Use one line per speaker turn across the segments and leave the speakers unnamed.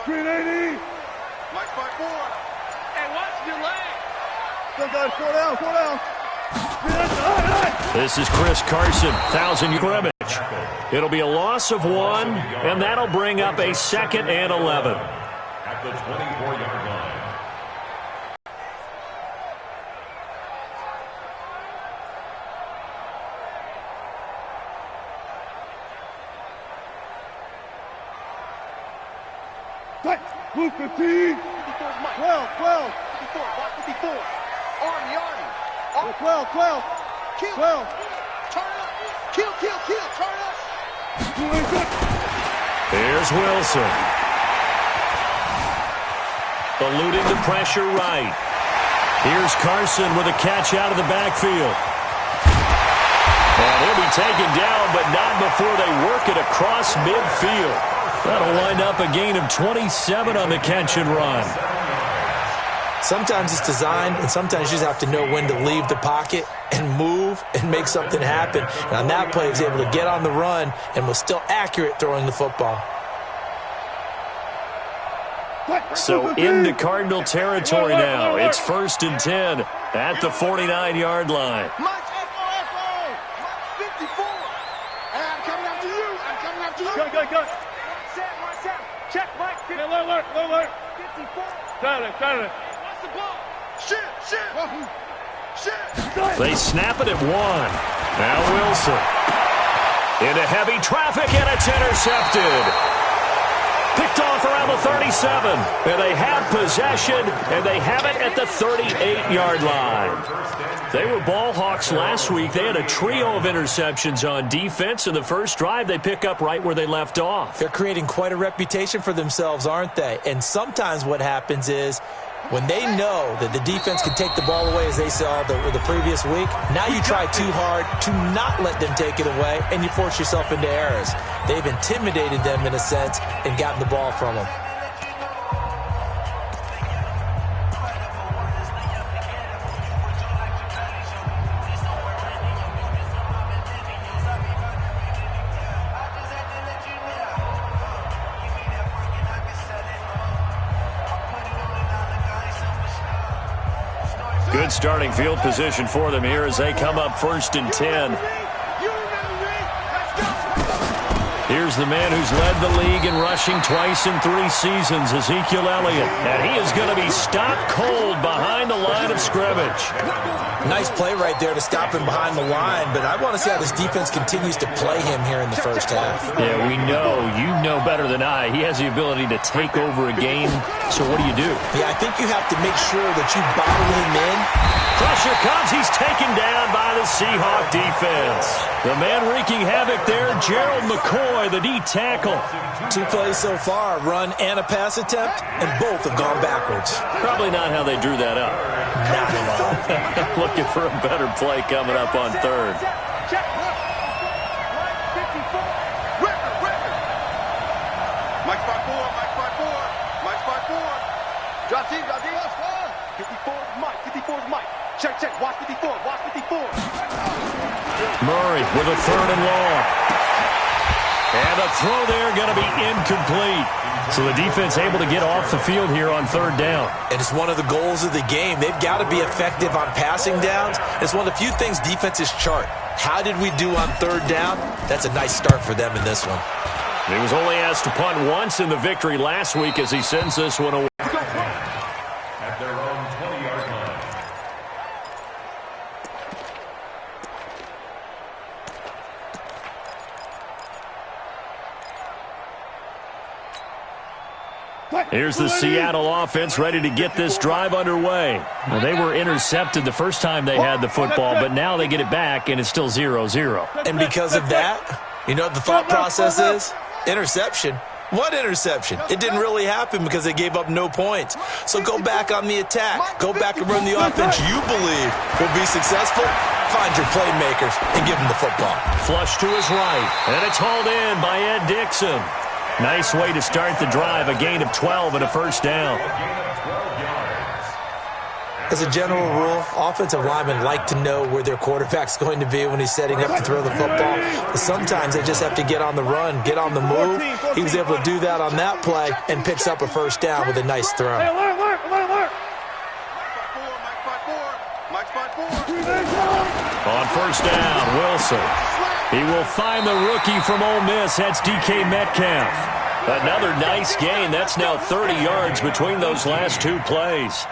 380.
Mike 5-4.
Hey, watch your leg.
Go, guys, 4 down, 4 down.
This is Chris Carson, 1,000 scrimmage. It'll be a loss of 1, and that'll bring up a 2nd and 11.
At the 24-yard line.
Blue 15. 12, 12.
54, watch 54. Army.
12, 12.
Kill.
12.
Turn up. Kill. Turn up.
Here's Wilson. Eluding the pressure right. Here's Carson with a catch out of the backfield. And he'll be taken down, but not before they work it across midfield. That'll wind up a gain of 27 on the catch and run.
Sometimes it's designed, and sometimes you just have to know when to leave the pocket and move and make something happen. And on that play, he was able to get on the run and was still accurate throwing the football.
So into Cardinal territory now. It's 1st and 10 at the 49-yard line.
Mike, Echo. 54. And I'm coming after you.
Go.
Set. Check, Mike.
Alert.
54.
Got it.
Watch the ball.
Shit.
They snap it at 1. Now Wilson. Into heavy traffic, and it's intercepted. Picked off around the 37. And they have possession, and they have it at the 38-yard line. They were ball hawks last week. They had a trio of interceptions on defense. In the first drive, they pick up right where they left off.
They're creating quite a reputation for themselves, aren't they? And sometimes what happens is when they know that the defense can take the ball away, as they saw the previous week, now you try too hard to not let them take it away, and you force yourself into errors. They've intimidated them in a sense and gotten the ball from them.
Good starting field position for them here as they come up 1st and 10. Here's the man who's led the league in rushing twice in 3 seasons, Ezekiel Elliott. And he is going to be stopped cold behind the line of scrimmage.
Nice play right there to stop him behind the line, but I want to see how this defense continues to play him here in the first half.
Yeah, we know. You know better than I. He has the ability to take over a game. So what do you do?
Yeah, I think you have to make sure that you bottle him in.
Pressure comes. He's taken down by the Seahawk defense. The man wreaking havoc there, Gerald McCoy, the D tackle.
2 plays so far, a run and a pass attempt, and both have gone backwards.
Probably not how they drew that up.
Not at all.
Looking for a better play coming up on 3rd.
Check. Mike 54.
Record. Mike 5-4. Mike 5-4. Drop team. 54 is Mike. Check. Watch 54.
Murray with a 3rd and long. And the throw there going to be incomplete. So the defense able to get off the field here on 3rd down.
And it's one of the goals of the game. They've got to be effective on passing downs. It's one of the few things defenses chart. How did we do on 3rd down? That's a nice start for them in this one.
He was only asked to punt once in the victory last week as he sends this one away.
At their own 20-yard line.
Here's the Seattle offense ready to get this drive underway. Well, they were intercepted the first time they had the football, but now they get it back, and it's still 0-0.
And because of that, you know what the thought process is? Interception. What interception? It didn't really happen because they gave up no points. So go back on the attack. Go back and run the offense you believe will be successful. Find your playmakers and give them the football.
Flush to his right, and it's hauled in by Ed Dixon. Nice way to start the drive, a gain of 12 and a 1st down.
As a general rule, offensive linemen like to know where their quarterback's going to be when he's setting up to throw the football. But sometimes they just have to get on the run, get on the move. He was able to do that on that play and picks up a first down with a nice throw.
Hey, alert.
On first down, Wilson. He will find the rookie from Ole Miss. That's DK Metcalf. Another nice gain. That's now 30 yards between those last two plays.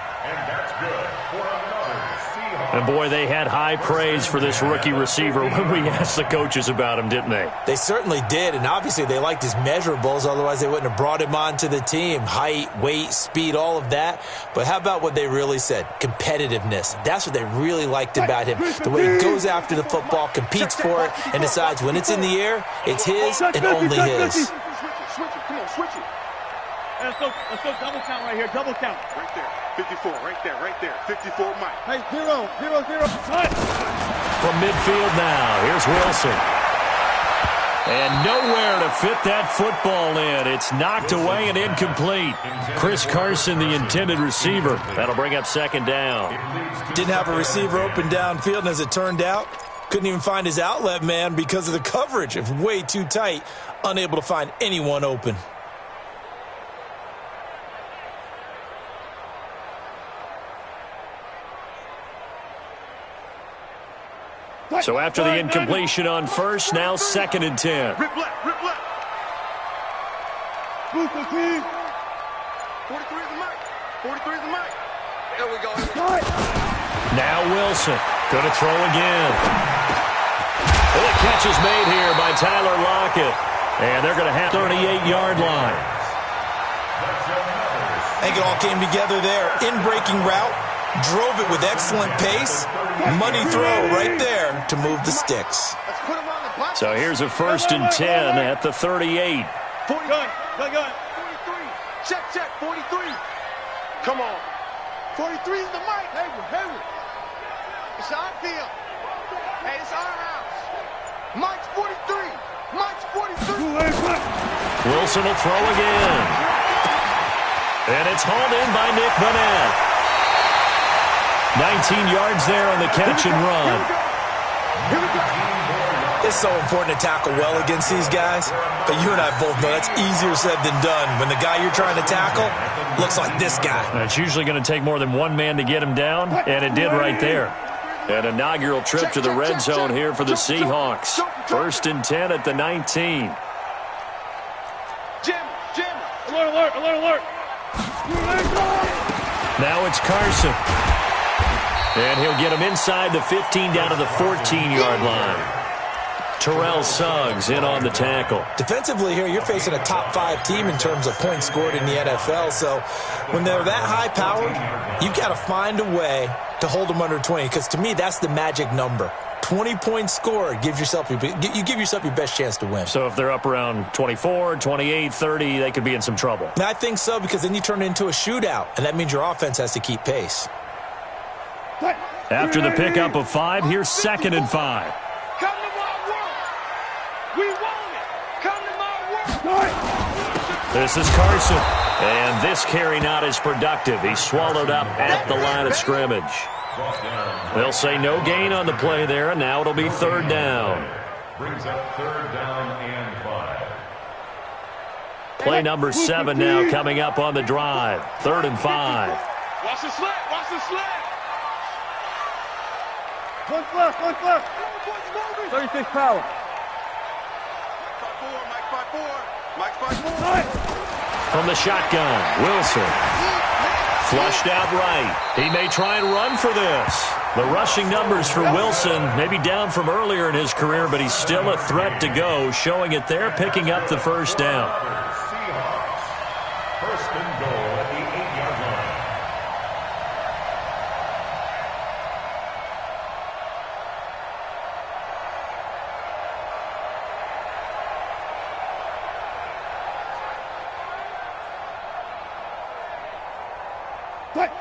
And, boy, they had high praise for this rookie receiver when we asked the coaches about him, didn't they?
They certainly did, and obviously they liked his measurables. Otherwise, they wouldn't have brought him onto the team. Height, weight, speed, all of that. But how about what they really said? Competitiveness. That's what they really liked about him. The way he goes after the football, competes for it, and decides when it's in the air, it's his and only his.
Switch it.
Let's go double count right here. Double count.
Right there. 54. Right there. 54, Mike.
Hey, 0. Cut.
From midfield now, here's Wilson. And nowhere to fit that football in. It's knocked away and incomplete. Chris Carson, the intended receiver. That'll bring up second down.
Didn't have a receiver open downfield, and as it turned out, couldn't even find his outlet man because of the coverage. It was way too tight. Unable to find anyone open.
So after the incompletion on first, now 2nd and 10.
Rip left.
Booster team.
43 is the mic. 43 is the mic. There we go.
Now Wilson. Going to throw again. And the catch is made here by Tyler Lockett. And they're going to have 38-yard line.
I think it all came together there. In-breaking route. Drove it with excellent pace. Money throw right there to move the sticks.
So here's a 1st and 10 at the 38.
40. Gun. 43. Check. 43. Come on. 43 is the mic. Hayward. It's our field. Hey, it's our house. Mike's 43.
Wilson will throw again. And it's hauled in by Nick Vanette. 19 yards there on the catch and run.
It's so important to tackle well against these guys, but you and I both know that's easier said than done. When the guy you're trying to tackle looks like this guy.
It's usually going to take more than one man to get him down, and it did right there. An inaugural trip to the red zone here for the Seahawks. 1st and 10 at the 19.
Jim.
Alert.
Now it's Carson. And he'll get him inside the 15 down to the 14-yard line. Terrell Suggs in on the tackle.
Defensively here, you're facing a top 5 team in terms of points scored in the NFL. So when they're that high-powered, you've got to find a way to hold them under 20. Because to me, that's the magic number. 20 points scored, you give yourself your best chance to win.
So if they're up around 24, 28, 30, they could be in some trouble.
And I think so, because then you turn it into a shootout, and that means your offense has to keep pace.
After the pickup of 5, here's 2nd and 5.
Come to my world. We want it. Come to my world.
This is Carson. And this carry not as productive. He's swallowed up at the line of scrimmage. They'll say no gain on the play there, and now it'll be 3rd down.
Brings up 3rd down and 5.
Play number 7 now coming up on the drive. 3rd and 5.
Watch the slant.
1 left. 36 power.
Mike 5-4.
From the shotgun, Wilson. Flushed out right. He may try and run for this. The rushing numbers for Wilson may be down from earlier in his career, but he's still a threat to go, showing it there, picking up the 1st down.
Seahawks. 1st and goal at the 8-yard line.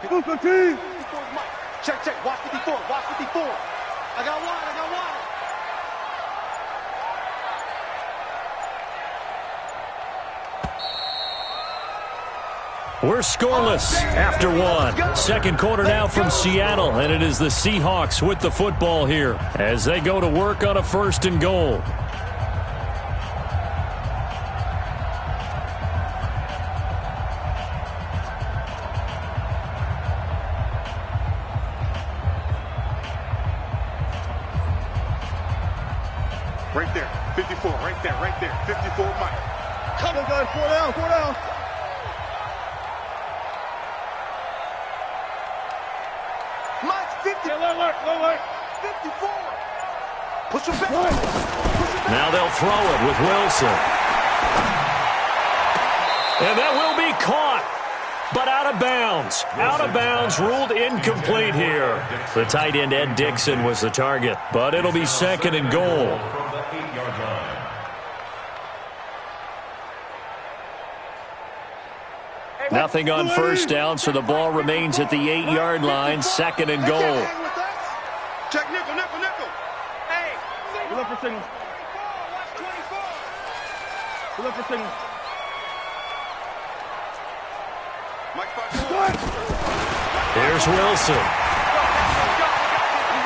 Booster team.
Check. Watch 54. I got one.
We're scoreless after one. Second quarter now from Seattle, and it is the Seahawks with the football here as they go to work on a 1st and goal.
Right there, 54, right there, 54, Mike.
Come on, guys, 4 down, 4 down.
Mike's 50.
Yeah, low alert.
54. Push him back.
Now they'll throw it with Wilson. And that will be caught, but out of bounds. Out of bounds, ruled incomplete here. The tight end, Ed Dixon, was the target, but it'll be 2nd and goal. Nothing on 1st down, so the ball remains at the 8-yard line, 2nd and goal.
Check nickel. Hey,
We're looking for signals. We're looking for signals.
Here's Wilson.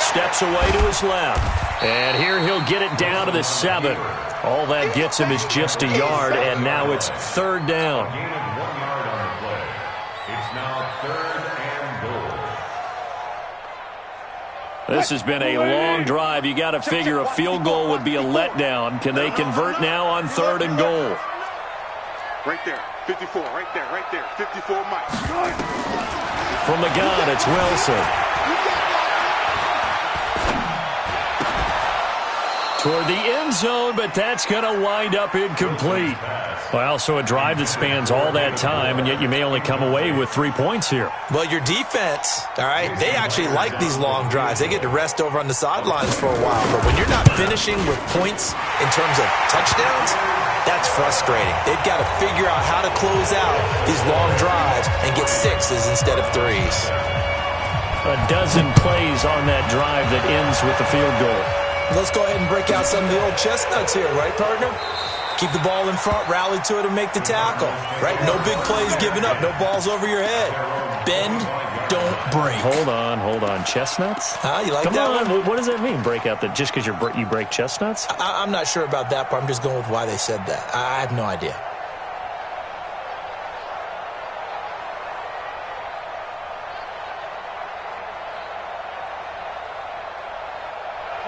Steps away to his left. And here he'll get it down to the 7. All that gets him is just a yard, and now it's 3rd down. This has been a long drive. You got to figure a field goal would be a letdown. Can they convert now on 3rd and goal?
right there, 54, right there, 54, Mike.
From the gun, it's Wilson. Toward the end zone, but that's going to wind up incomplete. Well, so a drive that spans all that time, and yet you may only come away with 3 points here.
Well, your defense, all right, they actually like these long drives. They get to rest over on the sidelines for a while. But when you're not finishing with points in terms of touchdowns, that's frustrating. They've got to figure out how to close out these long drives and get sixes instead of threes.
A dozen plays on that drive that ends with the field goal.
Let's go ahead and break out some of the old chestnuts here, right, partner? Keep the ball in front, rally to it, and make the tackle, right? No big plays given up, no balls over your head. Bend, don't break.
Hold on. Chestnuts?
You like
Come
that
on.
one?
What does that mean, break out? That just because you break chestnuts?
I'm not sure about that part. I'm just going with why they said that. I have no idea.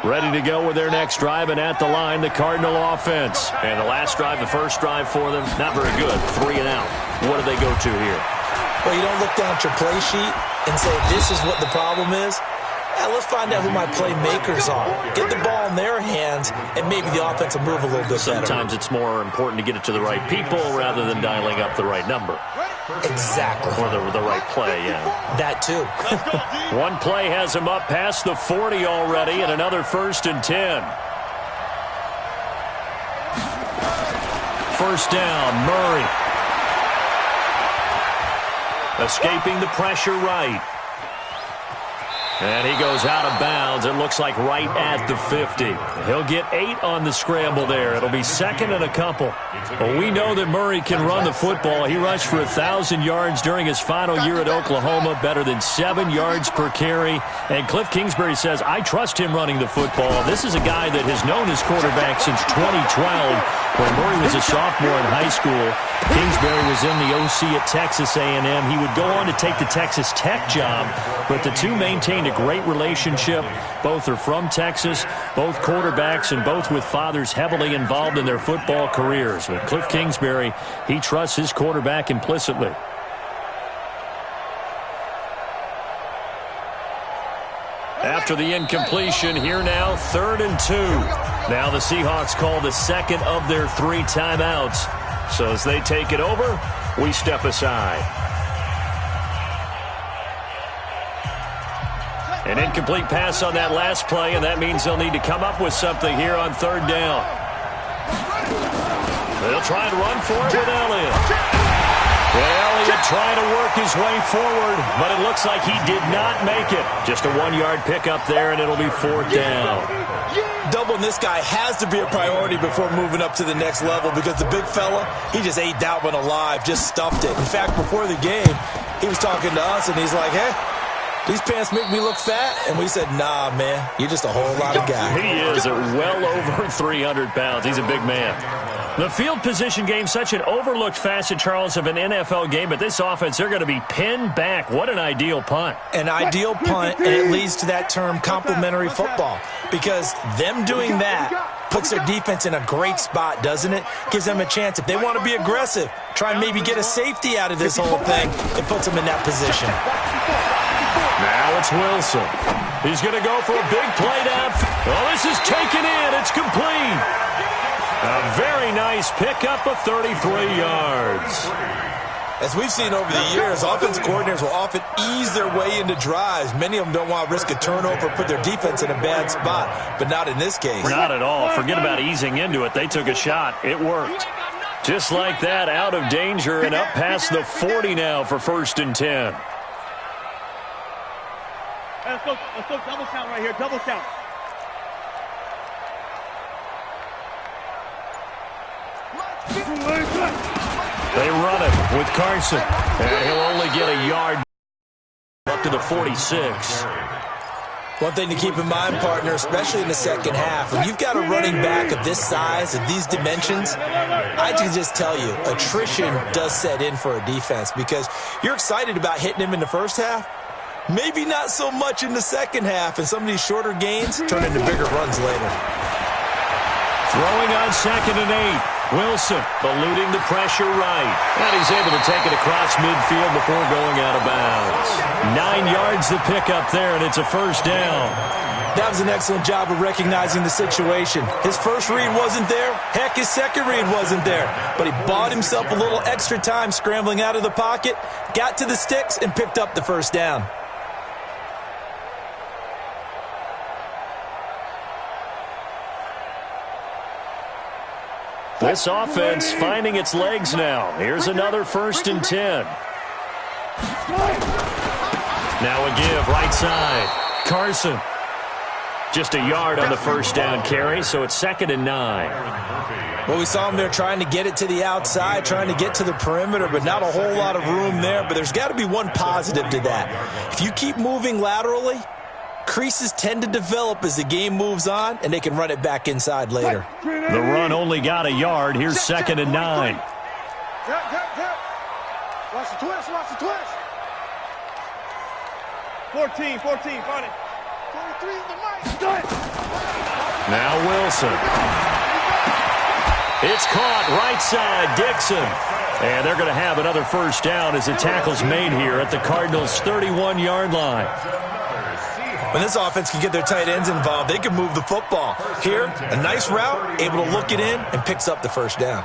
Ready to go with their next drive, and at the line, the Cardinal offense. And the last drive, the first drive for them, not very good. 3 and out. What do they go to here?
Well, you don't look down at your play sheet and say, this is what the problem is. Let's find out who my playmakers are. Get the ball in their hands, and maybe the offense will move a little bit better.
Sometimes it's more important to get it to the right people rather than dialing up the right number.
Exactly.
Or the right play, yeah.
That too.
One play has him up past the 40 already, and another 1st and 10. First down, Murray. Escaping the pressure right. And he goes out of bounds. It looks like right at the 50. He'll get 8 on the scramble there. It'll be 2nd and a couple. Well, we know that Murray can run the football. He rushed for 1,000 yards during his final year at Oklahoma, better than 7 yards per carry. And Cliff Kingsbury says, I trust him running the football. This is a guy that has known his quarterback since 2012 when Murray was a sophomore in high school. Kingsbury was in the OC at Texas A&M. He would go on to take the Texas Tech job, but the two maintained a great relationship. Both are from Texas, both quarterbacks, and both with fathers heavily involved in their football careers. But Cliff Kingsbury, he trusts his quarterback implicitly. After the incompletion, here now, 3rd and 2. Now the Seahawks call the second of their 3 timeouts. So as they take it over, we step aside. An incomplete pass on that last play, and that means they'll need to come up with something here on 3rd down. They'll try and run for it with Elliott. Elliott trying to work his way forward, but it looks like he did not make it. Just a 1-yard pickup there, and it'll be 4th down.
Doubling this guy has to be a priority before moving up to the next level because the big fella, he just ate that one alive, just stuffed it. In fact, before the game, he was talking to us, and he's like, hey, these pants make me look fat. And we said, nah, man, you're just a whole lot of guy.
He is well over 300 pounds. He's a big man. The field position game, such an overlooked facet, Charles, of an NFL game, but this offense, they're going to be pinned back. What an ideal punt.
An ideal punt, and it leads to that term complementary football, because them doing that puts their defense in a great spot, doesn't it? Gives them a chance. If they want to be aggressive, try and maybe get a safety out of this whole thing, it puts them in that position.
Now it's Wilson. He's going to go for a big play down. Oh, this is taken in. It's complete. A very nice pickup of 33 yards.
As we've seen over the years, offensive coordinators will often ease their way into drives. Many of them don't want to risk a turnover, put their defense in a bad spot, but not in this case.
Not at all. Forget about easing into it. They took a shot. It worked. Just like that, out of danger and up past the 40 now for 1st and 10.
Let's go double count right here, double count.
They run it with Carson, and he'll only get a yard up to the 46.
One thing to keep in mind, partner, especially in the second half, when you've got a running back of this size, of these dimensions, I can just tell you, attrition does set in for a defense because you're excited about hitting him in the first half, maybe not so much in the second half, and some of these shorter gains turn into bigger runs later.
Throwing on 2nd and 8. Wilson eluding the pressure right. And he's able to take it across midfield before going out of bounds. 9 yards to pick up there, and it's a 1st down.
That was an excellent job of recognizing the situation. His first read wasn't there. Heck, his second read wasn't there. But he bought himself a little extra time scrambling out of the pocket, got to the sticks, and picked up the 1st down.
This offense finding its legs now. Here's another 1st and 10. Now a give right side. Carson. Just a yard on the 1st down carry, so it's 2nd and 9.
Well, we saw him there trying to get it to the outside, trying to get to the perimeter, but not a whole lot of room there. But there's got to be one positive to that. If you keep moving laterally, creases tend to develop as the game moves on, and they can run it back inside later.
The run only got a yard. Here's 2nd and 9.
Watch the twist, watch the twist.
14, find it.
23 in the mic.
Now Wilson. It's caught right side, Dixon. And they're going to have another 1st down as the tackle's made here at the Cardinals' 31-yard line.
When this offense can get their tight ends involved, they can move the football. Here, a nice route, able to look it in, and picks up the 1st down.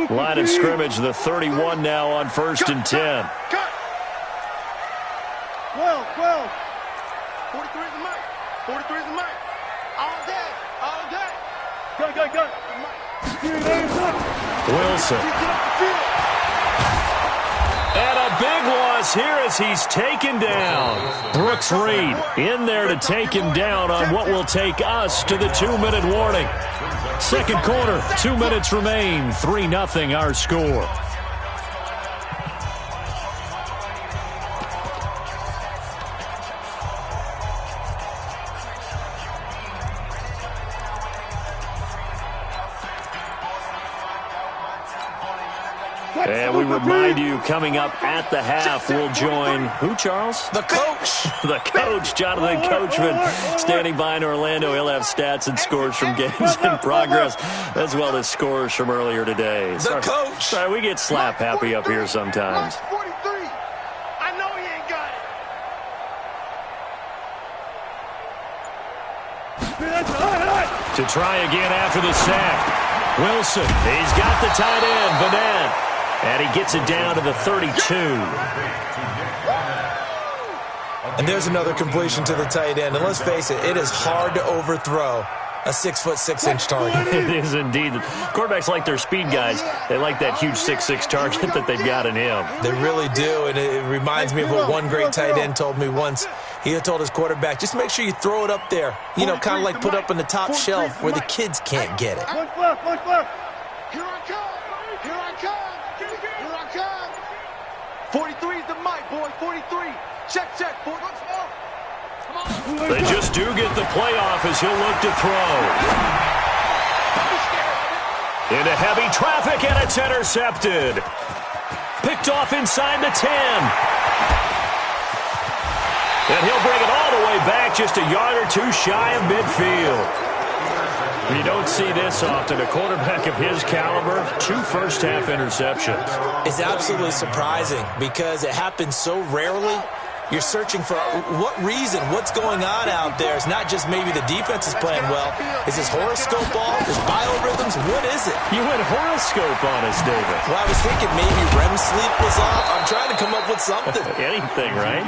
Line of scrimmage, the 31 now on 1st and 10.
12. 43 is the mic. 43 is the mic. All day.
Go.
Wilson. And a big loss here as he's taken down. Brooks Reed in there to take him down on what will take us to the 2-minute warning. Second quarter, 2 minutes remain. 3-0 our score. And we remind you, coming up at the half, we'll join who, Charles?
The coach.
The coach, Jonathan Coachman, standing by in Orlando. He'll have stats and scores from games in progress, as well as scores from earlier today.
The coach.
Sorry, we get slap happy up here sometimes.
43. I know he ain't got it.
To try again after the sack. Wilson, he's got the tight end, Vanette. And he gets it down to the 32.
And there's another completion to the tight end. And let's face it, it is hard to overthrow a 6'6" target.
It is indeed. Quarterbacks like their speed guys. They like that huge 6'6" target that they've got in him.
They really do, and it reminds me of what one great tight end told me once. He had told his quarterback, just make sure you throw it up there, you know, kind of like put up on the top shelf where the kids can't get it.
Look left, look left. Here I come. Here I come. Here I come. 43 is the mic, boy. 43. Check, check. 4.
They just do get the playoff as he'll look to throw. Into heavy traffic, and it's intercepted. Picked off inside the 10. And he'll bring it all the way back, just a yard or two shy of midfield. You don't see this often. A quarterback of his caliber, 2 first-half interceptions.
It's absolutely surprising because it happens so rarely. You're searching for what reason, what's going on out there. It's not just maybe the defense is playing well. Is this horoscope off? Is biorhythms? What is it?
You went horoscope on us, David.
Well, I was thinking maybe REM sleep was off. I'm trying to come up with something.
Anything, right?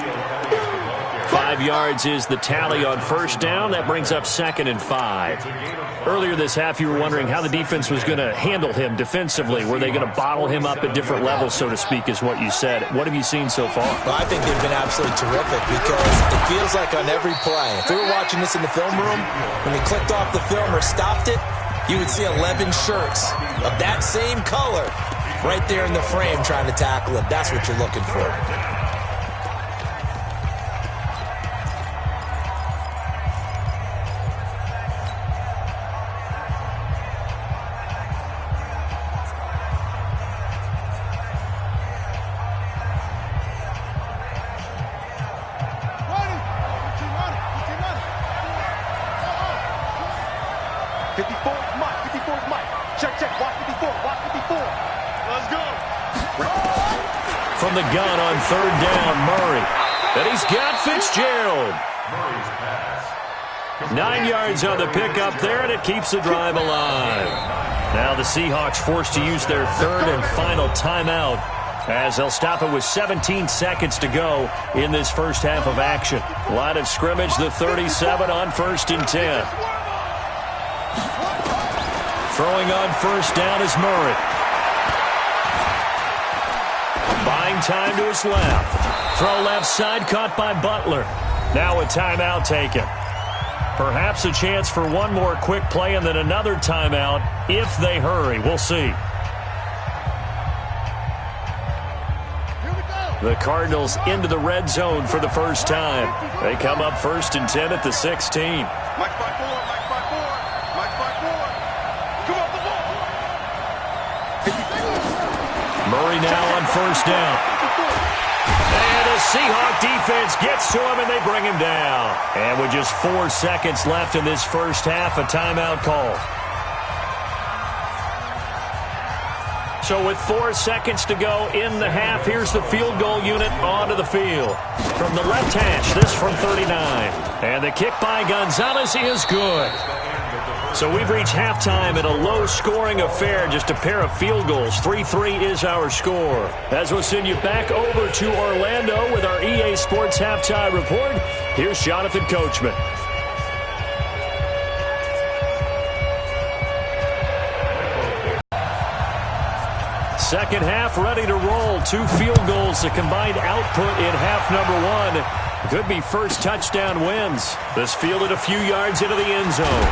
5 yards is the tally on first down. That brings up 2nd and 5. Earlier this half, you were wondering how the defense was going to handle him defensively. Were they going to bottle him up at different levels, so to speak, is what you said. What have you seen so far?
Well, I think they've been absolutely terrific because it feels like on every play, if we were watching this in the film room, when they clicked off the film or stopped it, you would see 11 shirts of that same color right there in the frame trying to tackle it. That's what you're looking for.
From the gun on 3rd down, Murray. And he's got Fitzgerald. 9 yards on the pickup there, and it keeps the drive alive. Now the Seahawks forced to use their 3rd and final timeout as they'll stop it with 17 seconds to go in this first half of action. Line of scrimmage, the 37 on 1st and 10. Throwing on first down is Murray. Buying time to his left. Throw left side, caught by Butler. Now a timeout taken. Perhaps a chance for one more quick play and then another timeout if they hurry. We'll see. The Cardinals into the red zone for the first time. They come up 1st and 10 at the 16. Murray now on first down. And the Seahawk defense gets to him, and they bring him down. And with just 4 seconds left in this first half, a timeout call. So with 4 seconds to go in the half, here's the field goal unit onto the field. From the left hash, this from 39. And the kick by Gonzalez is good. So we've reached halftime in a low-scoring affair, just a pair of field goals. 3-3 is our score. As we'll send you back over to Orlando with our EA Sports Halftime Report, here's Jonathan Coachman. Second half ready to roll. 2 field goals, the combined output in half number 1. Could be first touchdown wins. This fielded a few yards into the end zone.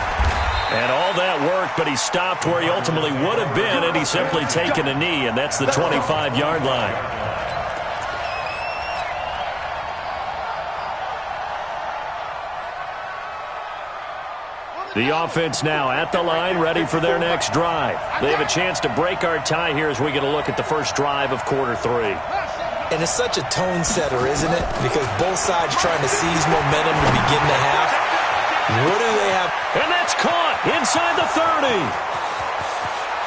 And all that worked, but he stopped where he ultimately would have been, and he's simply taken a knee, and that's the 25-yard line. The offense now at the line, ready for their next drive. They have a chance to break our tie here as we get a look at the first drive of quarter 3.
And it's such a tone setter, isn't it? Because both sides trying to seize momentum to begin the half. What do they have?
And that's caught inside the 30.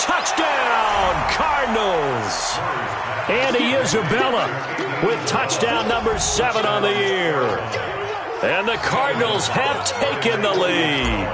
Touchdown, Cardinals. Andy Isabella with touchdown number 7 on the year. And the Cardinals have taken the lead.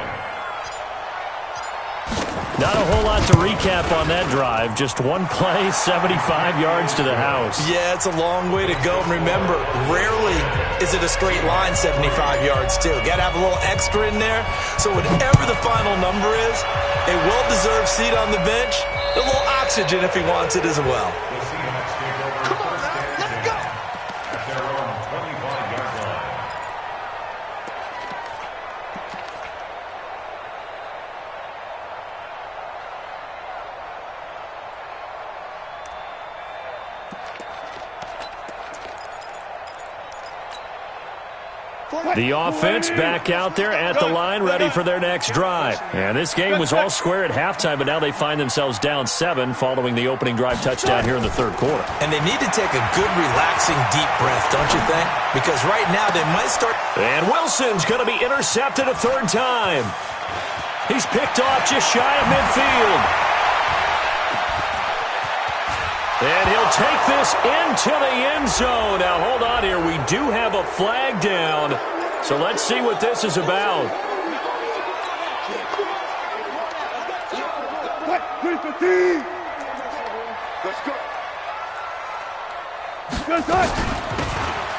Not a whole lot to recap on that drive. Just one play, 75 yards to the house.
Yeah, it's a long way to go. And remember, rarely is it a straight line 75 yards, too. Got to have a little extra in there. So whatever the final number is, a well-deserved seat on the bench, a little oxygen if he wants it as well.
Come on, man. Let's go.
At their own 25-yard line.
The offense back out there at the line, ready for their next drive. And this game was all square at halftime, but now they find themselves down 7 following the opening drive touchdown here in the third quarter.
And they need to take a good, relaxing, deep breath, don't you think? Because right now they might start...
And Wilson's going to be intercepted a third time. He's picked off just shy of midfield. And he'll take this into the end zone. Now, hold on here. We do have a flag down. So let's see what this is about.
Let's go.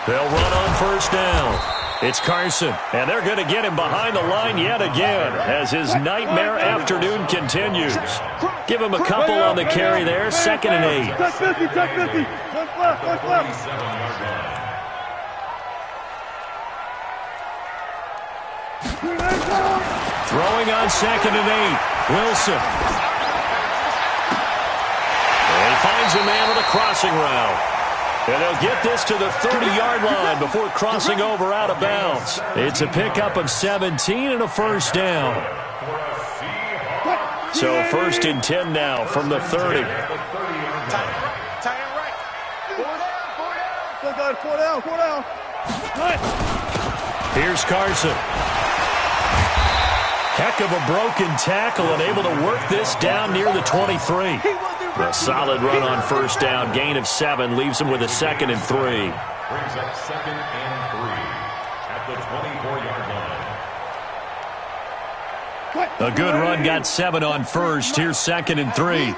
They'll run on first down. It's Carson, and they're going to get him behind the line yet again as his nightmare afternoon continues. Give him a couple on the carry there, 2nd and 8.
Check 50, check 50. What's left, what's left?
47-yard line.
Throwing on 2nd and 8. Wilson. And he finds a man with a crossing route. And they'll get this to the 30-yard line before crossing over out of bounds. It's a pickup of 17 and a first down. So 1st and 10 now from the 30.
Tight end right. 4 down.
Still got it, 4 down, 4 down.
Here's Carson. Heck of a broken tackle and able to work this down near the 23. A solid run on first down. Gain of 7 leaves him with a 2nd and 3.
Brings up 2nd and 3 at the 24-yard line.
A good run got 7 on first. Here's 2nd and 3.
I'm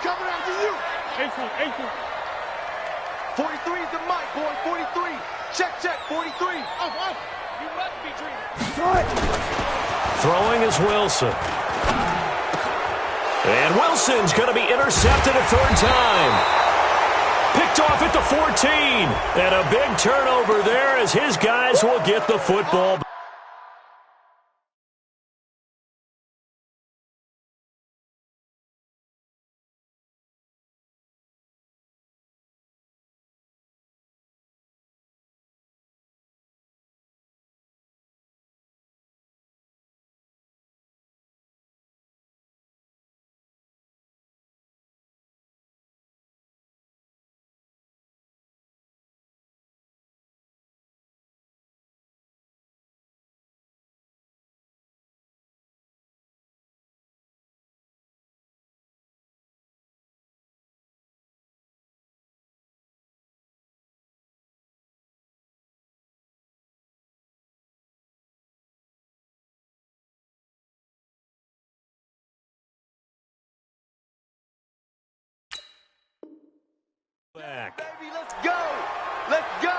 coming after you. 43 is the mic, boy. 43. Check, 43. Off. You must be dreaming.
Throwing is Wilson. And Wilson's going to be intercepted a third time. Picked off at the 14. And a big turnover there as his guys will get the football. Back.
Baby, let's go. Let's go.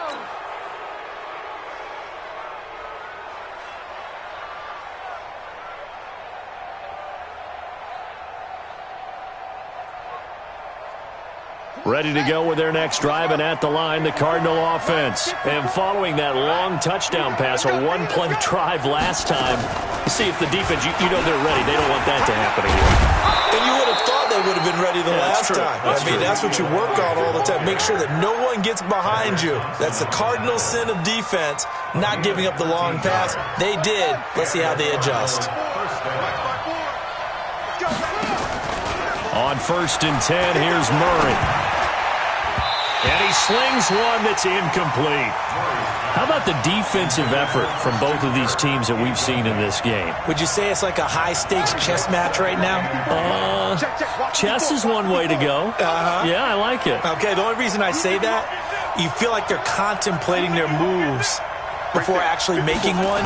Ready to go with their next drive, and at the line, the Cardinal offense. And following that long touchdown pass, a one-play drive last time, you see if the defense, you know they're ready. They don't want that to happen again.
And you would have thought they would have been ready the last time. That's what you work on all the time. Make sure that no one gets behind you. That's the cardinal sin of defense, not giving up the long pass. They did. Let's see how they adjust.
On 1st and 10, here's Murray. And he slings one that's incomplete. How about the defensive effort from both of these teams that we've seen in this game?
Would you say it's like a high-stakes chess match right now?
Chess is one way to go. Yeah, I like it.
Okay, the only reason I say that, you feel like they're contemplating their moves before actually making one,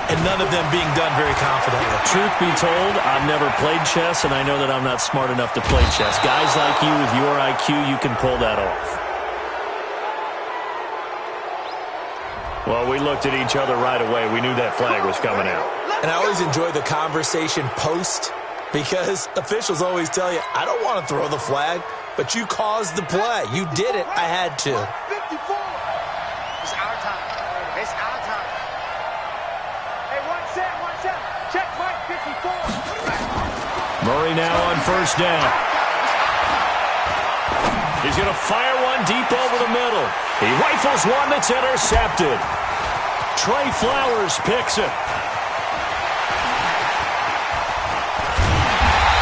and none of them being done very confidently.
Truth be told, I've never played chess, and I know that I'm not smart enough to play chess. Guys like you with your IQ, you can pull that off. Well, we looked at each other right away. We knew that flag was coming out.
And I always enjoy the conversation post, because officials always tell you, I don't want to throw the flag, but you caused the play. You did it. I had to.
54. It's our time. It's our time. Hey, one set. Check Mike, 54.
Murray now on first down. He's going to fire one deep over the middle. He rifles one that's intercepted. Trey Flowers picks it.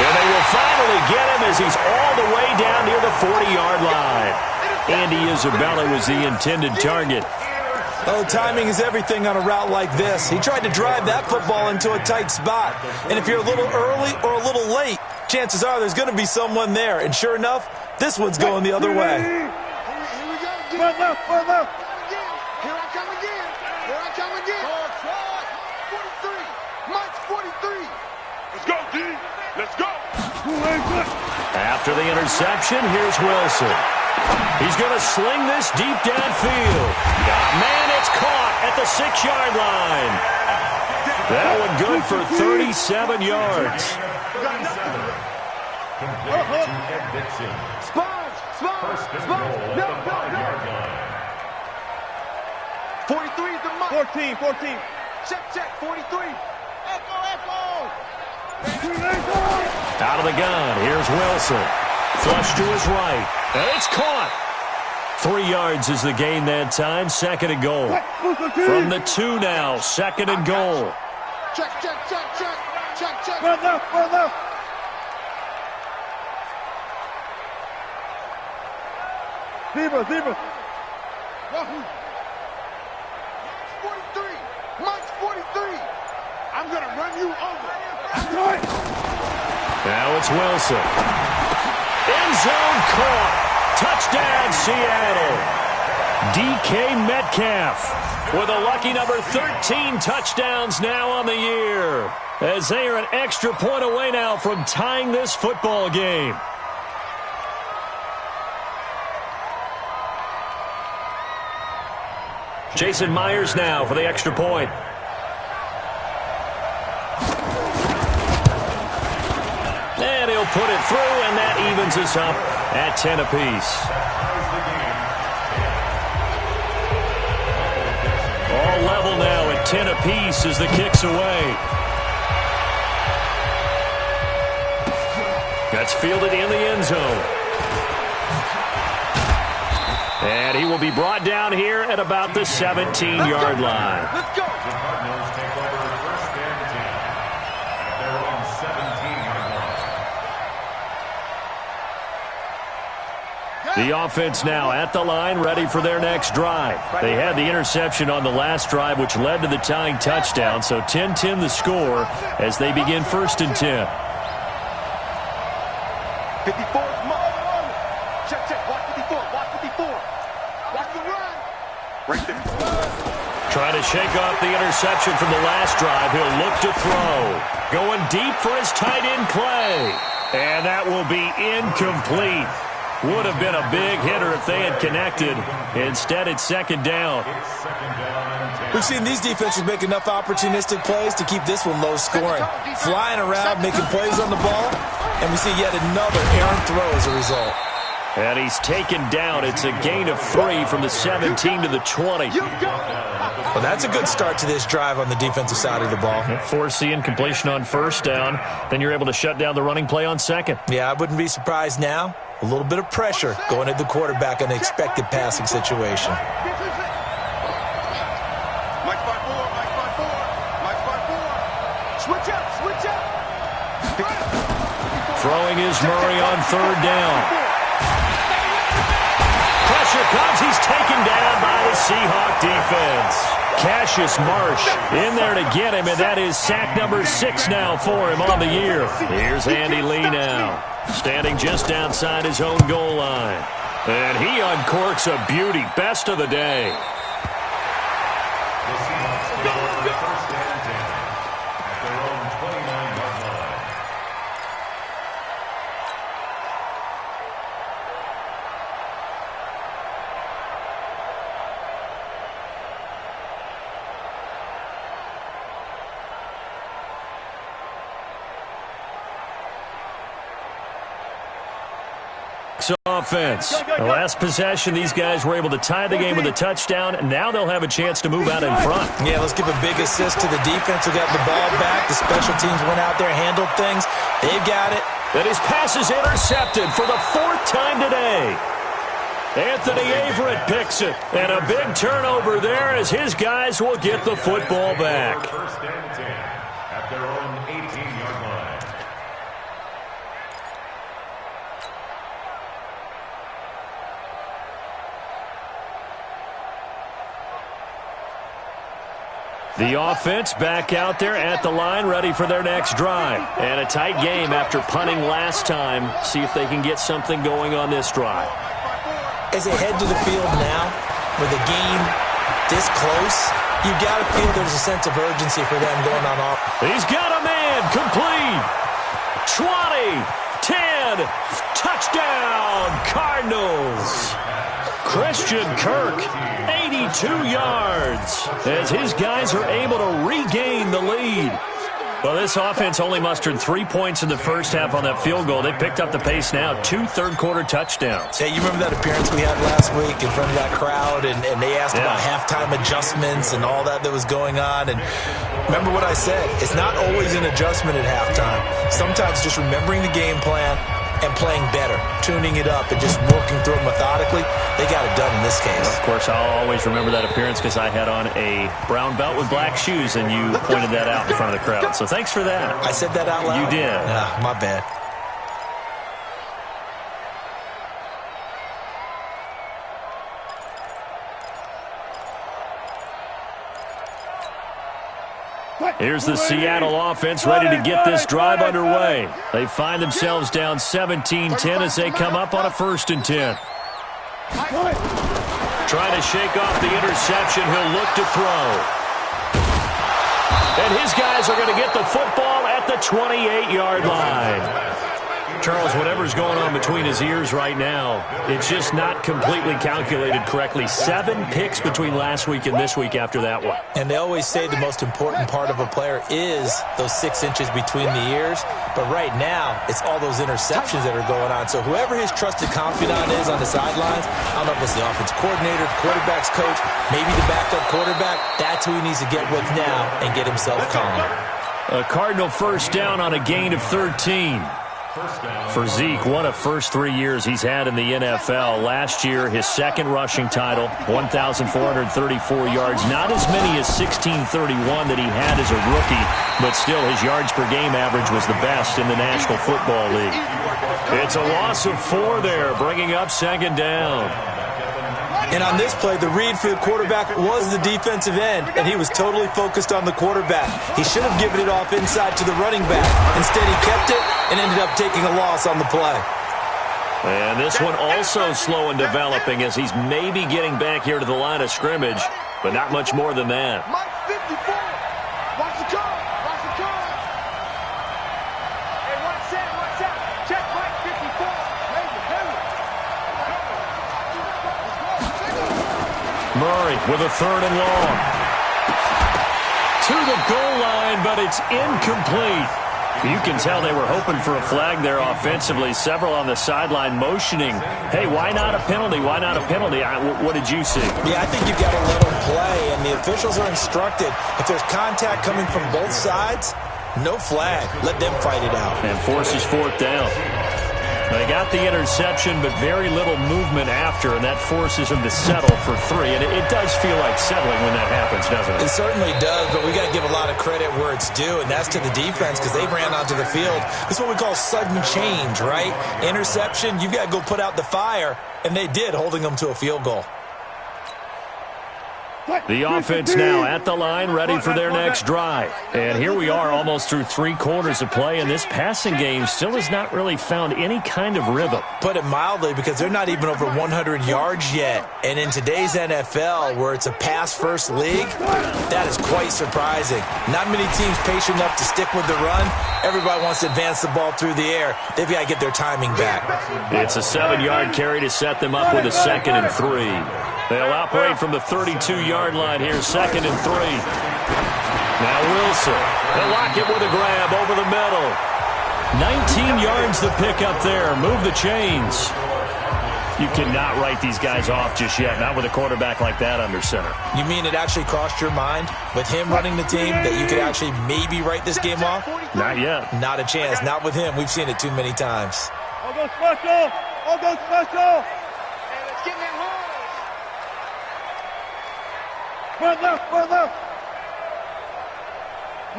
And they will finally get him as he's all the way down near the 40-yard line. Andy Isabella was the intended target.
Oh, timing is everything on a route like this. He tried to drive that football into a tight spot. And if you're a little early or a little late, chances are there's going to be someone there. And sure enough, this one's going the other way.
Here we go.
Left.
Here I come again. 43. Mike's 43.
Let's go, D. Let's go.
After the interception, here's Wilson. He's going to sling this deep downfield. Man, it's caught at the 6-yard line. That one good for 37 yards.
Sponge. No. 43 is the Mike.
14.
Check. 43. Echo.
Out of the gun, here's Wilson. Flush to his right, and it's caught. 3 yards is the gain that time, 2nd and goal. From the 2 now, 2nd and goal.
Check.
Run left. Zebra.
Wahoo. 43. Mike's 43. I'm going to run you over.
Now it's Wilson. End zone caught. Touchdown, Seattle. DK Metcalf with a lucky number 13 touchdowns now on the year, as they are an extra point away now from tying this football game. Jason Myers now for the extra point. And he'll put it through, and that evens us up at 10 apiece. All level now at 10 apiece as the kick's away. That's fielded in the end zone. And he will be brought down here at about the 17-yard line.
Let's go.
The offense now at the line, ready for their next drive. They had the interception on the last drive, which led to the tying touchdown. So 10-10 the score as they begin 1st and 10.
54 is Mike. Check. Watch 54. Watch the run. Right there.
Trying to shake off the interception from the last drive. He'll look to throw. Going deep for his tight end Clay. And that will be incomplete. Would have been a big hitter if they had connected. Instead, it's 2nd down.
We've seen these defenses make enough opportunistic plays to keep this one low scoring. Flying around, making plays on the ball, and we see yet another errant throw as a result.
And he's taken down. It's a gain of 3 from the 17 to the 20.
Well, that's a good start to this drive on the defensive side of the ball.
Force the incompletion on 1st down. Then you're able to shut down the running play on 2nd.
Yeah, I wouldn't be surprised now. A little bit of pressure going at the quarterback in an expected passing situation.
Mike's by 4. Switch up.
Throwing is Murray on 3rd down. Pressure comes. He's taken down by the Seahawk defense. Cassius Marsh in there to get him, and that is sack number 6 now for him on the year. Here's Andy Lee now, standing just outside his own goal line. And he uncorks a beauty. Best of the day. Bucs offense. The last possession, these guys were able to tie the game with a touchdown, and now they'll have a chance to move out in front.
Yeah, let's give a big assist to the defense who got the ball back. The special teams went out there, handled things. They've got it.
And his pass is intercepted for the 4th time today. Anthony Averett picks it. And a big turnover there as his guys will get the football back.
First and 10 at their own 18-yard line.
The offense back out there at the line, ready for their next drive. And a tight game after punting last time. See if they can get something going on this drive.
As they head to the field now, with the game this close, you've got to feel there's a sense of urgency for them going on off.
He's got a man, complete. 20, 10, touchdown, Cardinals. Christian Kirk, 82 yards, as his guys are able to regain the lead. Well, this offense only mustered 3 points in the first half on that field goal. They picked up the pace now, 2 third-quarter touchdowns.
Hey, you remember that appearance we had last week in front of that crowd, and they asked about halftime adjustments and all that was going on. And remember what I said, it's not always an adjustment at halftime. Sometimes just remembering the game plan and playing better, tuning it up, and just working through it methodically. They got it done in this case.
Of course, I'll always remember that appearance because I had on a brown belt with black shoes, and you pointed that out in front of the crowd. So thanks for that.
I said that out loud?
You did.
My bad.
Here's the Seattle offense ready to get this drive underway. They find themselves down 17-10 as they come up on a 1st and 10. Trying to shake off the interception. He'll look to throw. And his guys are going to get the football at the 28-yard line. Charles, whatever's going on between his ears right now, it's just not completely calculated correctly. 7 picks between last week and this week after that one.
And they always say the most important part of a player is those 6 inches between the ears. But right now, it's all those interceptions that are going on. So whoever his trusted confidant is on the sidelines, I don't know if it's the offense coordinator, the quarterback's coach, maybe the backup quarterback, that's who he needs to get with now and get himself calm.
A Cardinal 1st down on a gain of 13. For Zeke, one of first 3 years he's had in the NFL. Last year, his 2nd rushing title, 1,434 yards. Not as many as 1,631 that he had as a rookie, but still his yards per game average was the best in the National Football League. It's a loss of 4 there, bringing up 2nd down.
And on this play, the read for the quarterback was the defensive end, and he was totally focused on the quarterback. He should have given it off inside to the running back. Instead, he kept it and ended up taking a loss on the play.
And this one also slow in developing as he's maybe getting back here to the line of scrimmage, but not much more than that.
Mike 54. Watch the car. Watch the car. Hey, watch out. Check Mike 54.
Murray with a 3rd and long. To the goal line, but it's incomplete. You can tell they were hoping for a flag there offensively. Several on the sideline motioning, hey, why not a penalty? Why not a penalty? What did you see?
Yeah, I think you've got to let them play, and the officials are instructed. If there's contact coming from both sides, no flag. Let them fight it out.
And forces 4th down. They got the interception, but very little movement after, and that forces them to settle for 3. And it does feel like settling when that happens, doesn't it?
It certainly does, but we got to give a lot of credit where it's due, and that's to the defense because they ran onto the field. This is what we call sudden change, right? Interception, you've got to go put out the fire, and they did, holding them to a field goal.
The offense now at the line, ready for their next drive. And here we are almost through 3 quarters of play, and this passing game still has not really found any kind of rhythm.
Put it mildly, because they're not even over 100 yards yet. And in today's NFL, where it's a pass-first league, that is quite surprising. Not many teams patient enough to stick with the run. Everybody wants to advance the ball through the air. They've got to get their timing back.
It's a 7-yard carry to set them up with a 2nd and 3. They'll operate from the 32-yard line here, 2nd and 3. Now Wilson. They'll lock it with a grab over the middle. 19 yards to pick up there. Move the chains. You cannot write these guys off just yet, not with a quarterback like that under center.
You mean it actually crossed your mind with him running the team that you could actually maybe write this game off?
Not yet.
Not a chance. Not with him. We've seen it too many times.
I'll go special. I'll go special.
Hey, let's get in that hole.
Front left, front left.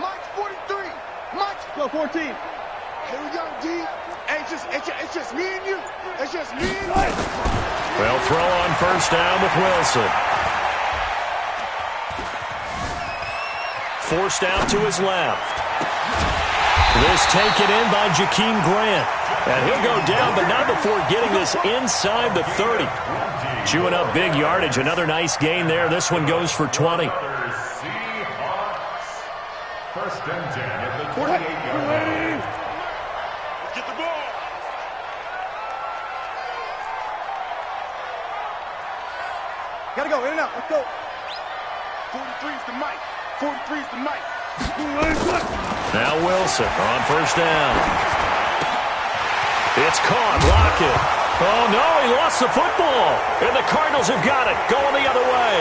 Mike's 43. Mike's
Go 14.
Here we go, D. Hey, it's just me and you. It's just me and you.
Well, throw on first down with Wilson. Forced out to his left. This taken in by Jakeem Grant. And he'll go down, but not before getting this inside the 30. Chewing up big yardage. Another nice gain there. This one goes for 20.
First and 10 at the 28-yard line.
Let's get the ball.
Gotta go, in and out. Let's go.
43's the Mike. 43's the Mike.
Now Wilson on first down. It's caught. Lockett. Oh, no, he lost the football. And the Cardinals have got it. Going the other way.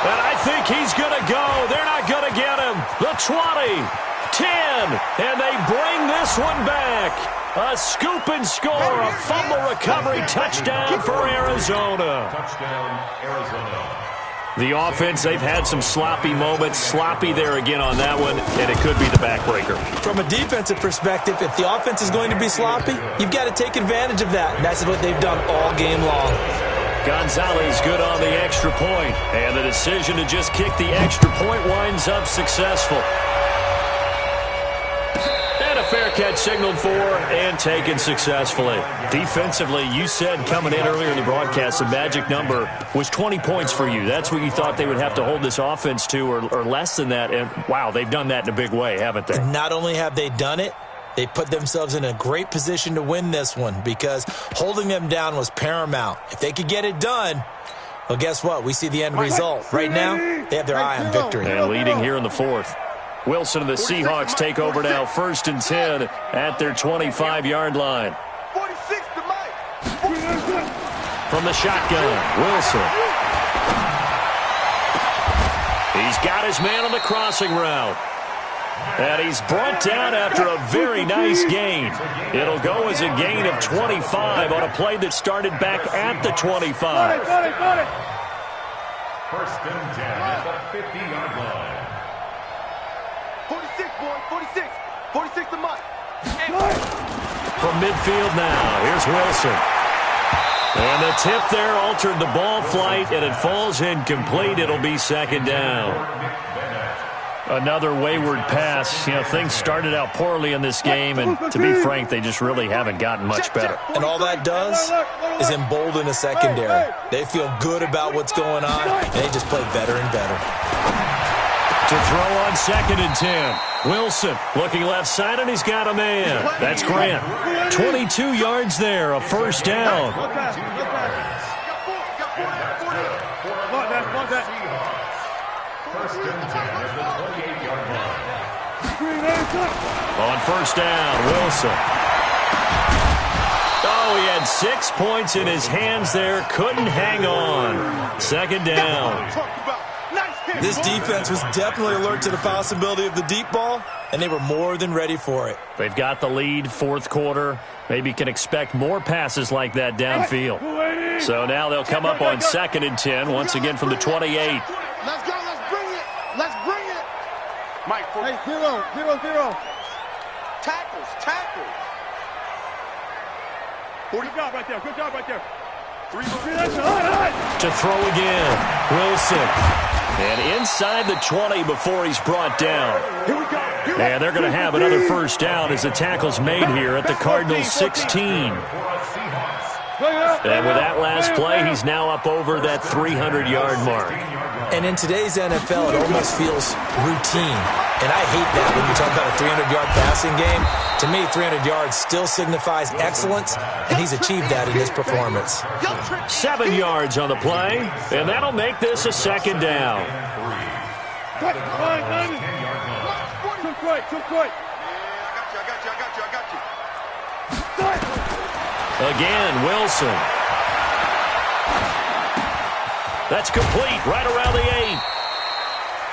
And I think he's going to go. They're not going to get him. The 20, 10, and they bring this one back. A scoop and score, a fumble recovery touchdown for Arizona.
Touchdown, Arizona.
The offense, they've had some sloppy moments. Sloppy there again on that one, and it could be the backbreaker.
From a defensive perspective, if the offense is going to be sloppy, you've got to take advantage of that. And that's what they've done all game long.
Gonzalez good on the extra point, and the decision to just kick the extra point winds up successful. And a fair catch signaled for and taken successfully. Defensively, you said coming in earlier in the broadcast, the magic number was 20 points for you. That's what you thought they would have to hold this offense to, or less than that. And, wow, they've done that in a big way, haven't they?
Not only have they done it, they put themselves in a great position to win this one because holding them down was paramount. If they could get it done, well, guess what? We see the end result. Right now, they have their eye on victory.
And leading here in the fourth. Wilson and the Seahawks take over now, first and 10 at their 25-yard line.
46 to Mike.
From the shotgun, Wilson. He's got his man on the crossing route. And he's brought down after a very nice gain. It'll go as a gain of 25 on a play that started back at the 25.
Got it.
First and 10 at the 50-yard line.
46, boy. 46. 46 to Mike.
From midfield now, here's Wilson. And the tip there altered the ball flight, and it falls incomplete. It'll be second down. Another wayward pass. You know, things started out poorly in this game, and to be frank, they just really haven't gotten much better.
And all that does is embolden a secondary. They feel good about what's going on, and they just play better and better.
To throw on second and 10. Wilson looking left side, and he's got a man. That's Grant. 22 yards there, a first down.
First and 10 at the 28-yard line.
On first down, Wilson. Oh, he had 6 points in his hands there. Couldn't hang on. Second down.
This defense was definitely alert to the possibility of the deep ball, and they were more than ready for it.
They've got the lead, fourth quarter. Maybe can expect more passes like that downfield. So now they'll come up on second and 10, once again from the 28.
Let's go. Let's bring it. Let's bring it. Mike,
Hey, 0-0-0.
tackles.
40 job right there. Good job right there.
3
To throw again, Wilson. And inside the 20 before he's brought down.
Here we go.
And they're going to have another first down as the tackle's made here at the Cardinals 16. And with that last play, he's now up over that 300-yard mark.
And in today's NFL, it almost feels routine. And I hate that when you talk about a 300-yard passing game. To me, 300 yards still signifies excellence, and he's achieved that in this performance.
7 yards on the play, and that'll make this a second down.
Too quick.
I got you.
Again, Wilson. That's complete right around the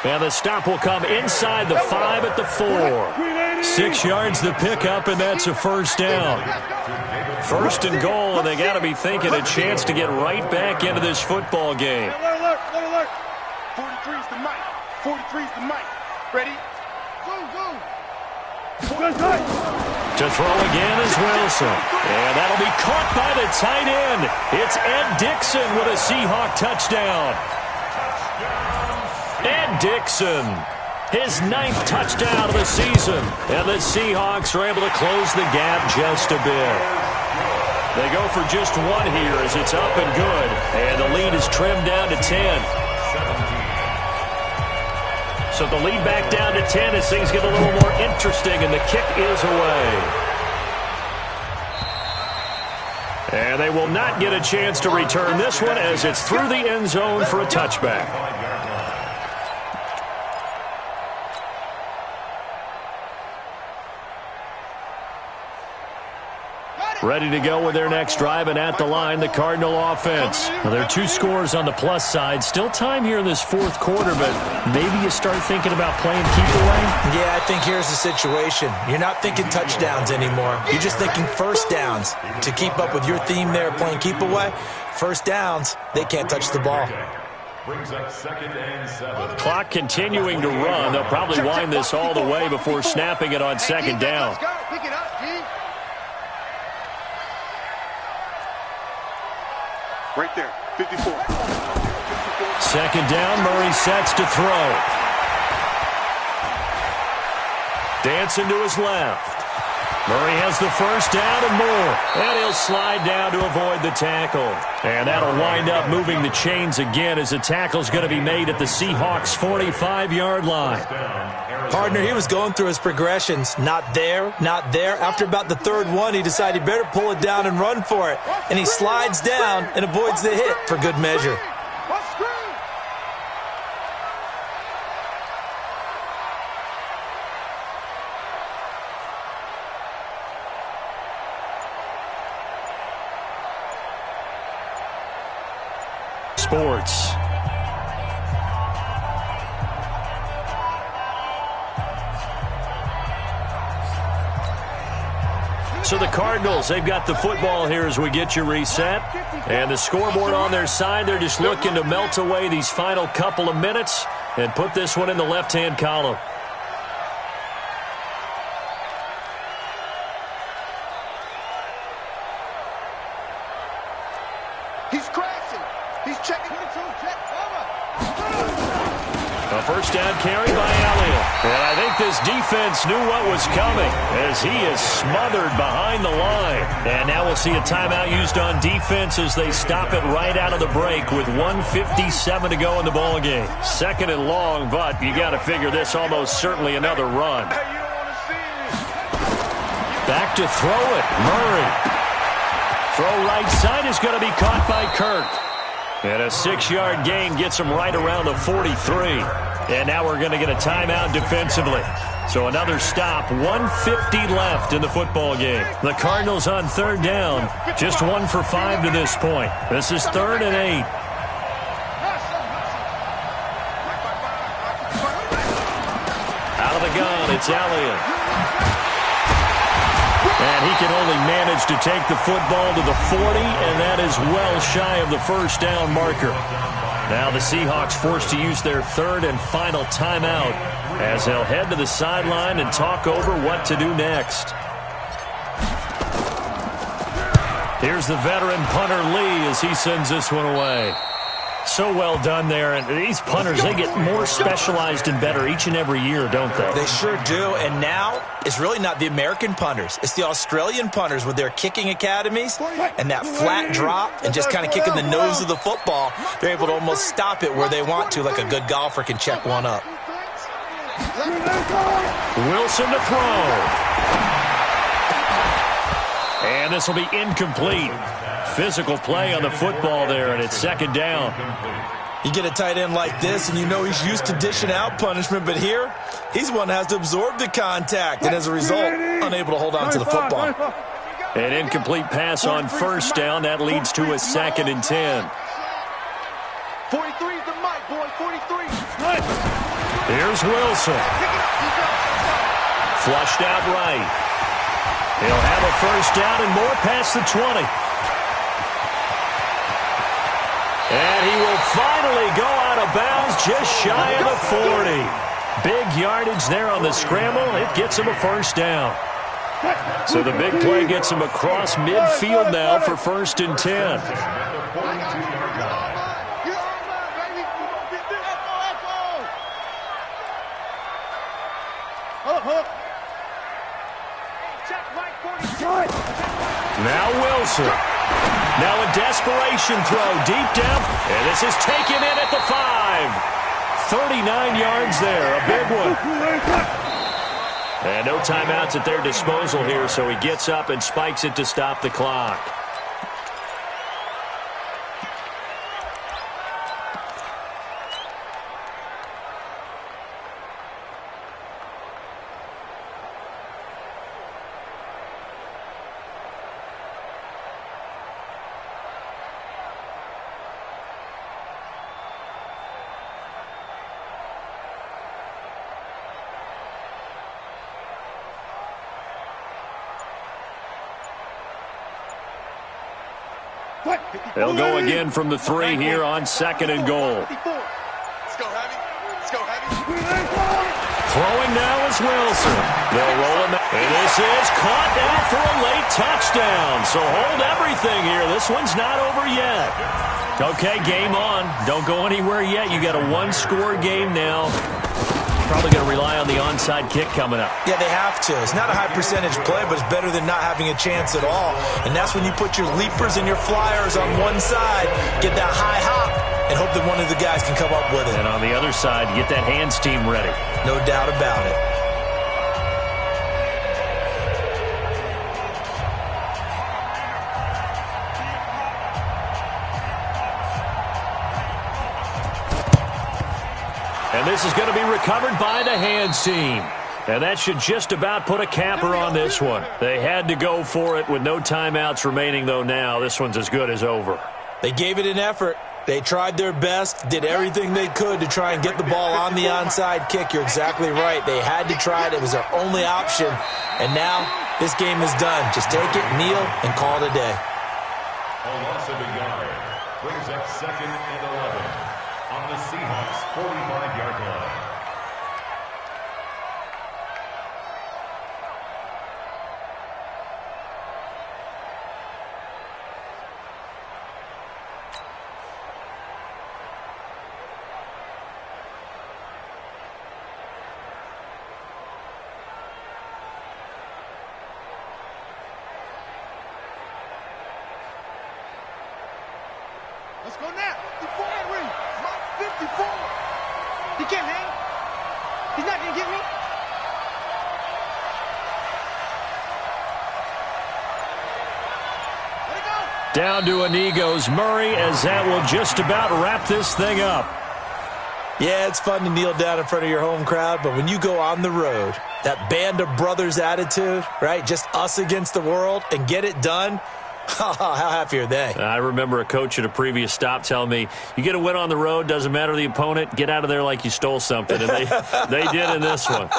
8. And the stop will come inside the 5 at the 4. 6 yards to pick up, and that's a first down. First and goal, and they got to be thinking a chance to get right back into this football game.
Alert. 43's the mic. 43's the mic. Ready? Go.
To throw again is Wilson. And that'll be caught by the tight end. It's Ed Dixon with a Seahawk touchdown. Ed Dixon, his 9th touchdown of the season. And the Seahawks are able to close the gap just a bit. They go for just one here as it's up and good. And the lead is trimmed down to 10. So the lead back down to 10 as things get a little more interesting, and the kick is away. And they will not get a chance to return this one as it's through the end zone for a touchback. Ready to go with their next drive, and at the line, the Cardinal offense. Now, there are 2 scores on the plus side. Still time here in this 4th quarter, but maybe you start thinking about playing keep away?
Yeah, I think here's the situation. You're not thinking touchdowns anymore. You're just thinking first downs. To keep up with your theme there, playing keep away, first downs, they can't touch the ball.
Brings up 2nd and 7.
Clock continuing to run. They'll probably wind this all the way before snapping it on 2nd down.
Let's go. Pick it up, G. Right there, 54.
2nd down, Murray sets to throw. Dancing to his left. Murray has the first down and more. And he'll slide down to avoid the tackle. And that'll wind up moving the chains again as the tackle's going to be made at the Seahawks' 45-yard line.
Partner, he was going through his progressions. Not there, not there. After about the 3rd one, he decided he better pull it down and run for it. And he slides down and avoids the hit for good measure.
Sports. So the Cardinals, they've got the football here as we get you reset. And the scoreboard on their side, they're just looking to melt away these final couple of minutes and put this one in the left-hand column.
He's crashing. He's checking control. Check.
A first down carry by Elliott. And I think this defense knew what was coming as he is smothered behind the line. And now we'll see a timeout used on defense as they stop it right out of the break with 1:57 to go in the ball game. 2nd and long, but you got to figure this almost certainly another run. Back to throw it. Murray. Throw right side is going to be caught by Kirk. And a 6-yard gain gets him right around the 43. And now we're going to get a timeout defensively. So another stop, 1:50 left in the football game. The Cardinals on 3rd down, just 1 for 5 to this point. This is 3rd and 8. Out of the gun, it's Elliott. And he can only manage to take the football to the 40, and that is well shy of the first down marker. Now the Seahawks forced to use their 3rd and final timeout as they'll head to the sideline and talk over what to do next. Here's the veteran punter Lee as he sends this one away. So well done there. And these punters, they get more specialized and better each and every year, don't they?
They sure do. And now it's really not the American punters. It's the Australian punters with their kicking academies and that flat drop and just kind of kicking the nose of the football. They're able to almost stop it where they want to, like a good golfer can check one up.
Wilson to throw. And this will be incomplete. Physical play on the football there, and it's 2nd down.
You get a tight end like this, and you know he's used to dishing out punishment, but here, he's one that has to absorb the contact, and as a result, unable to hold on to the football.
An incomplete pass on first down. That leads to a 2nd and 10.
43 is the mic, boy. 43.
Here's Wilson. Flushed out right. He'll have a first down and more past the 20. And he will finally go out of bounds just shy of the 40. Big yardage there on the scramble. It gets him a first down. So the big play gets him across midfield now for 1st and 10. Now Wilson. Now a desperation throw deep down. And this is taken in at the 5. 39 yards there. A big one. And no timeouts at their disposal here, so he gets up and spikes it to stop the clock. They'll go again from the 3 here on 2nd and goal.
Let's go, Heavy. Let's go, Heavy.
Throwing now is Wilson. They'll roll him. And this is caught now for a late touchdown. So hold everything here. This one's not over yet. Okay, game on. Don't go anywhere yet. You got a 1-score game now. Probably going to rely on the onside kick coming up.
Yeah, they have to. It's not a high percentage play, but it's better than not having a chance at all. And that's when you put your leapers and your flyers on one side, get that high hop, and hope that one of the guys can come up with it.
And on the other side, get that hands team ready.
No doubt about it.
And this is going to be recovered by the hands team. And that should just about put a capper on this one. They had to go for it with no timeouts remaining, though, now. This one's as good as over.
They gave it an effort. They tried their best, did everything they could to try and get the ball on the onside kick. You're exactly right. They had to try it. It was their only option. And now this game is done. Just take it, kneel, and call it a day.
A loss of a yard brings up 2nd and 11 on the Seahawks' 45-yard line.
Let's go now. 54, Mark 54. He can't hang. He's not going to get me. Let it go.
Down to a knee goes Murray, as that will just about wrap this thing up.
Yeah, it's fun to kneel down in front of your home crowd, but when you go on the road, that band of brothers attitude, right? Just us against the world and get it done. How happy are they?
I remember a coach at a previous stop telling me, you get a win on the road, doesn't matter the opponent, get out of there like you stole something. And they did in this one.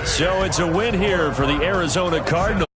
So it's a win here for the Arizona Cardinals.